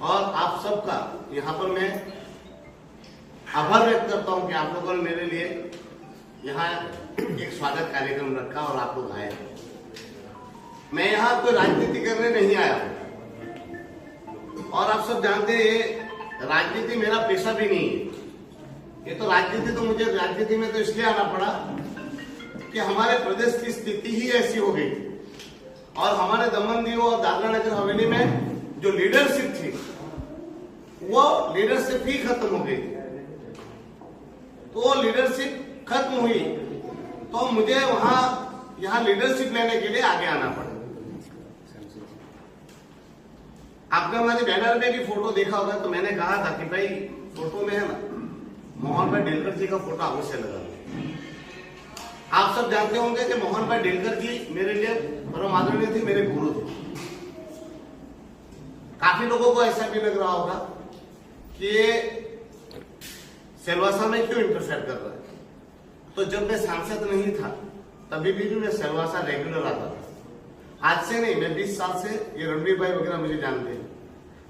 और आप सबका यहाँ पर मैं आभार व्यक्त करता हूँ कि आप लोगों ने मेरे लिए यहाँ एक स्वागत कार्यक्रम रखा और आप लोग आए। मैं यहाँ कोई राजनीति करने नहीं आया हूँ और आप सब जानते हैं ये राजनीति मेरा पेशा भी नहीं है। ये तो राजनीति तो मुझे राजनीति में तो इसलिए आना पड़ा कि हमारे प्रदेश की स्थिति ही ऐसी हो गई और हमारे दमन दीव और दादरा नगर हवेली में जो लीडरशिप थी वो लीडरशिप ही खत्म हो गई। तो लीडरशिप खत्म हुई तो मुझे वहां यहाँ लीडरशिप लेने के लिए आगे आना पड़ा। आपने हमारे बैनर में भी फोटो देखा होगा तो मैंने कहा था कि भाई फोटो में है ना मोहन भाई डेलकर जी का फोटो अवश्य लगा। आप सब जानते होंगे कि मोहन भाई डेलकर जी मेरे लिए परम आदरणीय थे, मेरे गुरु थे। काफी लोगों को ऐसा भी लग रहा होगा कि ये सिलवासा में क्यों इंटरफेयर कर रहा है। तो जब मैं सांसद नहीं था तभी भी मैं सिलवासा रेगुलर आता था। आज से नहीं, मैं 20 साल से, ये रणवीर भाई वगैरह मुझे जानते हैं,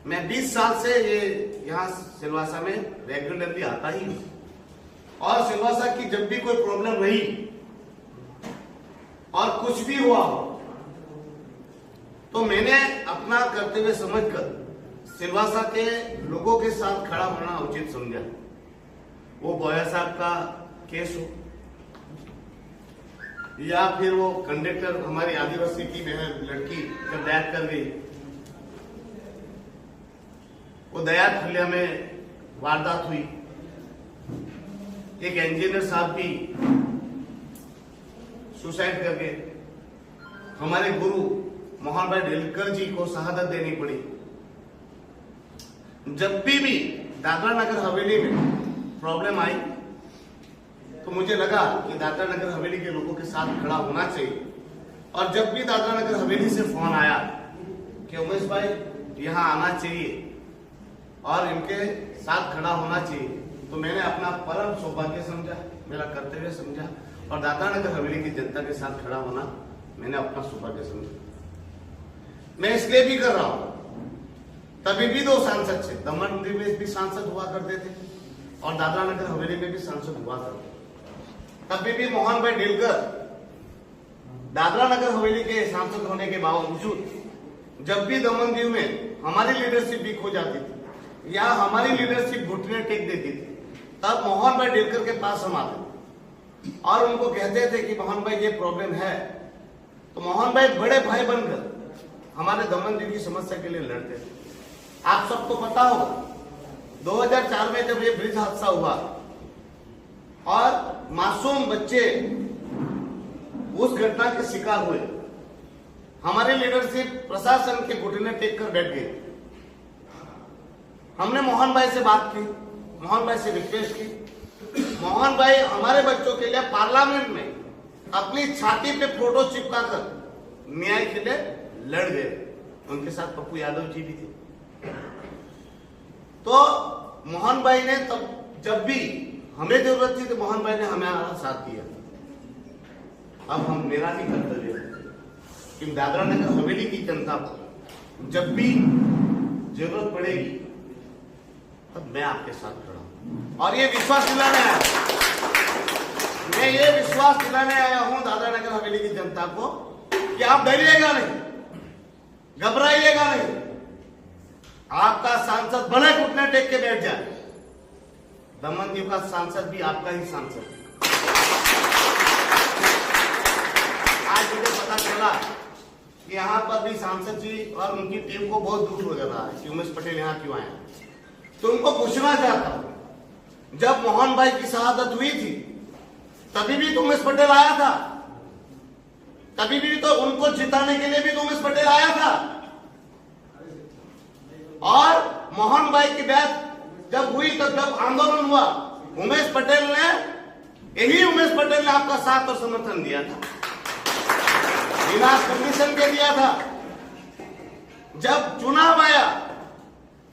मैं 20 साल से ये यहाँ सिलवासा में रेगुलरली आता ही हूँ। और सिलवासा की जब भी कोई प्रॉब्लम रही और कुछ भी हुआ हो तो मैंने अपना कर्तव्य समझकर सिलवासा के लोगों के साथ खड़ा होना उचित समझा। वो बोया साहब का केस हो या फिर वो कंडक्टर हमारी आदिवासी की लड़की जब दयाद कर गई, वो दयाद खलिया में वारदात हुई, एक इंजीनियर साहब भी सुसाइड करके हमारे गुरु मोहन भाई डेलकर जी को शहादत देनी पड़ी। जब भी दादरा नगर हवेली में प्रॉब्लम आई तो मुझे लगा कि दादरा नगर हवेली के लोगों के साथ खड़ा होना चाहिए। और जब भी दादरा नगर हवेली से फोन आया कि उमेश भाई यहाँ आना चाहिए और इनके साथ खड़ा होना चाहिए, तो मैंने अपना परम सौभाग्य समझा, मेरा कर्तव्य समझा और दादरा नगर हवेली की जनता के साथ खड़ा होना मैंने अपना सौभाग्य समझा। मैं इसलिए भी कर रहा हूं, तभी भी 2 सांसद थे, दमन दीव में भी सांसद हुआ करते थे और दादरा नगर हवेली में भी सांसद हुआ करते थे। तभी भी मोहन भाई डेलकर दादरा नगर हवेली के सांसद होने के बावजूद जब भी दमन दीव में हमारी लीडरशिप वीक हो जाती थी या हमारी लीडरशिप घुटने टेक देती थी, तब मोहन भाई डेलकर के पास हम आते और उनको कहते थे कि मोहन भाई ये प्रॉब्लम है। तो मोहन भाई बड़े भाई बनकर हमारे दमन दीव की समस्या के लिए लड़ते थे। आप सबको पता होगा 2004 में जब ये ब्रिज हादसा हुआ और मासूम बच्चे उस घटना के शिकार हुए, हमारी लीडरशिप प्रशासन के घुटने टेक कर बैठ गई। हमने मोहन भाई से बात की, मोहन भाई से रिक्वेस्ट की। मोहन भाई हमारे बच्चों के लिए पार्लियामेंट में अपनी छाती पे फोटो चिपका कर न्याय के लिए लड़ गए। उनके साथ पप्पू यादव जी भी थे। तो मोहन भाई ने तब जब भी हमें जरूरत थी तो मोहन भाई ने हमारा साथ दिया। अब हम मेरा भी कर्तव्य है कि दादरा नगर हवेली की जनता को जब भी जरूरत पड़ेगी तब मैं आपके साथ खड़ा हूं और ये विश्वास दिलाने आया, मैं ये विश्वास दिलाने आया हूं दादरा नगर हवेली की जनता को कि आप डरिएगा नहीं, घबराइएगा नहीं। आपका सांसद भले घुटने टेक के बैठ जाए, दमन दीव का सांसद भी आपका ही सांसद है। आज मुझे पता चला कि यहाँ पर भी सांसद जी और उनकी टीम को बहुत दुख हो रहा है कि उमेश पटेल यहाँ क्यों आए। तो उनको पूछना चाहता हूं, जब मोहन भाई की शहादत हुई थी तभी भी तो उमेश पटेल आया था, तभी भी तो उनको जिताने के लिए भी तो उमेश पटेल आया था। और मोहन भाई की बात जब हुई तो जब आंदोलन हुआ उमेश पटेल ने, यही उमेश पटेल ने आपका साथ और समर्थन दिया था, बिना कंडीशन के दिया था। जब चुनाव आया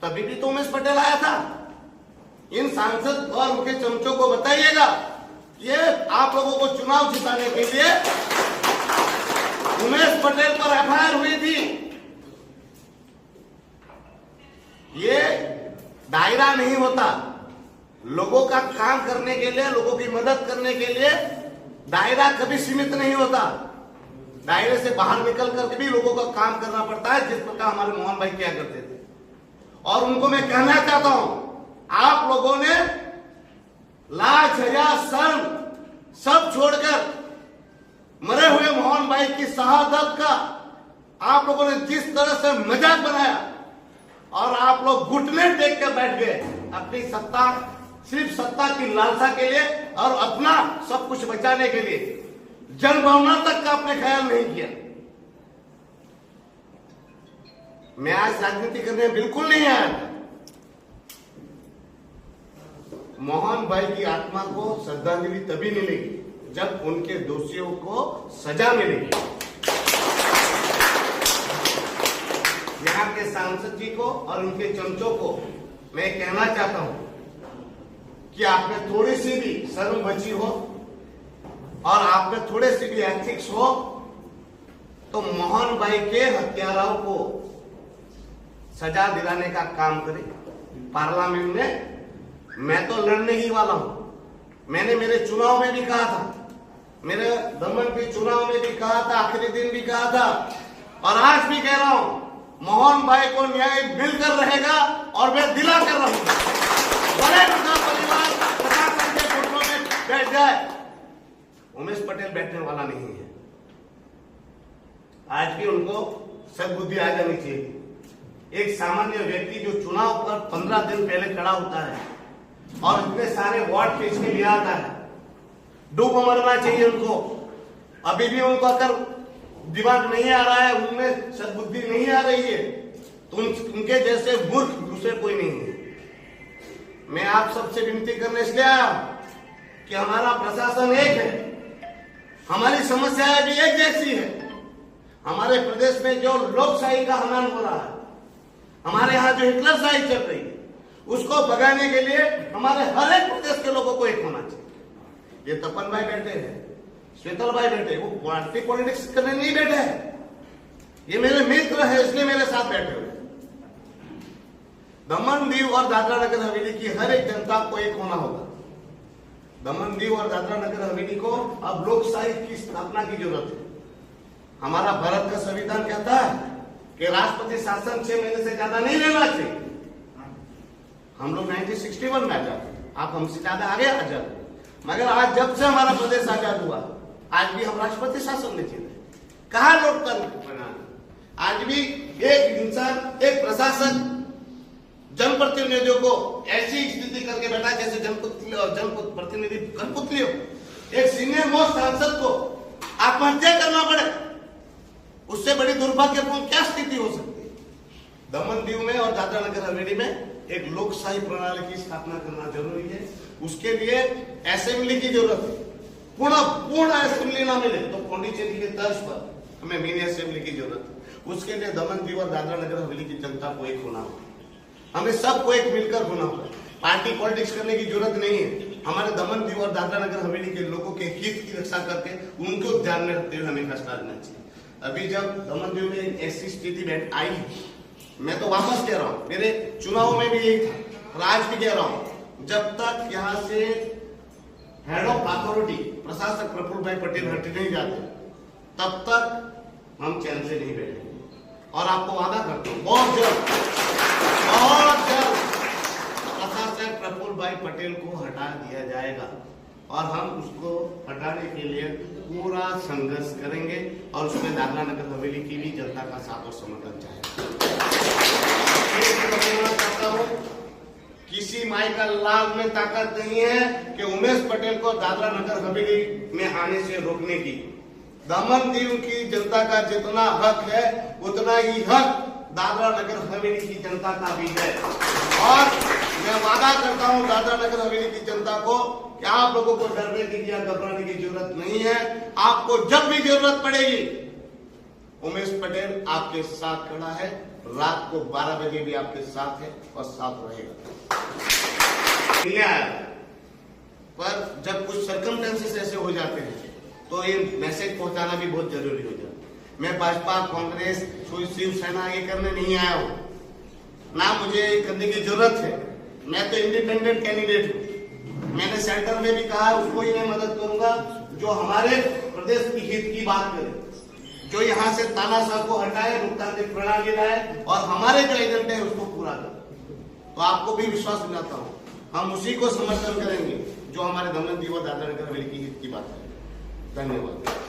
तभी भी तो उमेश पटेल आया था। इन सांसद और उनके चमचों को बताइएगा, ये आप लोगों को चुनाव जिताने के लिए उमेश पटेल पर एफआईआर हुई थी। ये दायरा नहीं होता। लोगों का काम करने के लिए, लोगों की मदद करने के लिए दायरा कभी सीमित नहीं होता। दायरे से बाहर निकल करके भी लोगों का काम करना पड़ता है, जिस प्रकार हमारे मोहन भाई किया करते थे। और उनको मैं कहना चाहता हूं, आप लोगों ने लाज, हया, शर्म सब छोड़कर मरे हुए मोहन भाई की शहादत का आप लोगों ने जिस तरह से मजाक बनाया और आप लोग घुटने टेक कर बैठ गए अपनी सत्ता, सिर्फ सत्ता की लालसा के लिए और अपना सब कुछ बचाने के लिए, जनभावना तक का आपने ख्याल नहीं किया। मैं आज राजनीति करने बिल्कुल नहीं आया। मोहन भाई की आत्मा को श्रद्धांजलि तभी मिलेगी जब उनके दोषियों को सजा मिलेगी। यहाँ के सांसद जी को और उनके चमचों को मैं कहना चाहता हूं कि आप में थोड़ी सी भी शर्म बची हो और आप में थोड़े से भी एथिक्स हो तो मोहन भाई के हत्याराओं को सजा दिलाने का काम करें पार्लियामेंट में। मैं तो लड़ने ही वाला हूं। मैंने मेरे चुनाव में भी कहा था, मेरे दमन के चुनाव में भी कहा था, आखिरी दिन भी कहा था और आज भी कह रहा हूं, मोहन भाई को न्याय मिलकर रहेगा और मैं दिला कर रहूंगा। बड़े परिवार प्रशासन के घुटनों में बैठ जाए, उमेश पटेल बैठने वाला नहीं है। आज भी उनको सद्बुद्धि आ जानी चाहिए। एक सामान्य व्यक्ति जो चुनाव पर 15 दिन पहले खड़ा होता है और इतने सारे वार्ड खींच के लिया आता है, डूब मरना चाहिए उनको। अभी भी उनको अगर दिमाग नहीं आ रहा है, उनमें सद्बुद्धि नहीं आ रही है, तो उनके जैसे मूर्ख दूसरे कोई नहीं है। मैं आप सबसे विनती करने इसलिए आया कि हमारा प्रशासन एक है, हमारी समस्याएं भी एक जैसी है। हमारे प्रदेश में जो लोकशाही का हनन हो रहा है, हमारे यहाँ जो हिटलरशाही चल रही है, उसको भगाने के लिए हमारे हर एक प्रदेश के लोगों को एक होना चाहिए। ये तपन भाई बैठे हैं, श्वेतल भाई बैठे, वो पार्टी पॉलिटिक्स करने नहीं बैठे हैं, ये मेरे मित्र है इसलिए मेरे साथ बैठे हुए। दमन, दीव और दादरा नगर हवेली की हर एक जनता को एक होना होगा। दमन, दीव और दादरा नगर हवेली को अब लोकशाही की स्थापना की जरूरत है। हमारा भारत का संविधान कहता है कि राष्ट्रपति शासन 6 महीने से ज्यादा नहीं लेना चाहिए। हम लोग 1961 में आजाद, आप हमसे ज्यादा आगे आजाद, मगर आज जब से हमारा प्रदेश आजाद हुआ, आज भी हम राष्ट्रपति शासन में चले। कहा लोकतंत्र प्रणाली? आज भी एक इंसान, एक प्रशासन जनप्रतिनिधियों को ऐसी स्थिति करके बैठा जैसे जनप्रतिनिधि कठपुतली हो। एक सीनियर मोस्ट सांसद को आत्महत्या करना पड़े, उससे बड़ी दुर्भाग्यपूर्ण क्या स्थिति हो सकती है? दमन, दीव में और दादरा नगर हवेली में एक लोकशाही प्रणाली की स्थापना करना जरूरी है। उसके लिए असेंबली की जरूरत है। पूर्ण असेंबली ना मिले तो पौंडीचेरी के तर्ज पर हमें मिनी असेंबली की जरूरत है। उसके लिए दमन, दीव और दादरा नगर हवेली की जनता को एक होना होगा। हमें सबको एक मिलकर होना होगा। पार्टी पॉलिटिक्स करने की जरूरत नहीं है। हमारे दमन, दीव और दादरा नगर हवेली के लोगों के हित की रक्षा करके उनको ध्यान में रखते हुए हमें फैसला लेना चाहिए। अभी जब दमन, दीव में ऐसी स्थिति आई, मैं तो वापस कह रहा हूं, मेरे चुनाव में भी यही था और आज भी कह रहा हूं, जब तक यहाँ से हेड ऑफ अथॉरिटी प्रशासक प्रफुल्ल भाई पटेल हट नहीं जाते, तब तक हम चैन से नहीं बैठेंगे। और आपको वादा करता हूं, बहुत जल्द प्रशासक प्रफुल्ल भाई पटेल को हटा दिया जाएगा और हम उसको हटाने के लिए पूरा संघर्ष करेंगे और उसमें दादरा नगर हवेली की भी जनता का साथ और समर्थन चाहेगा। किसी माई का लाल में ताकत नहीं है कि उमेश पटेल को दादरा नगर हवेली में आने से रोकने की। दमन, दीव की जनता का जितना हक है उतना ही हक दादरा नगर हवेली की जनता का भी है। और मैं वादा करता हूं दादरा नगर हवेली की जनता को कि आप लोगों को डरने की या घबराने की जरूरत नहीं है। आपको जब भी जरूरत पड़ेगी, उमेश पटेल आपके साथ खड़ा है। रात को 12 बजे भी आपके साथ है और साथ रहेगा। पर जब कुछ सर्कमस्टेंसेस ऐसे हो जाते हैं तो ये मैसेज पहुंचाना भी बहुत जरूरी हो जाता है। मैं भाजपा, कांग्रेस, शिवसेना ये करने नहीं आया हूं, ना मुझे करने की जरूरत है। मैं तो इंडिपेंडेंट कैंडिडेट हूं। मैंने सेंटर में भी कहा उसको ही मैं मदद करूंगा जो हमारे प्रदेश की हित की बात करे, जो यहाँ से तानाशाह को हटाए, लोकतांत्रिक प्रणाली लाए और हमारे जो एजेंडे है उसको पूरा करे। तो आपको भी विश्वास दिलाता हूँ हम उसी को समर्थन करेंगे जो हमारे दमन दीव और दादरा नगर हवेली की हित की बात है। धन्यवाद।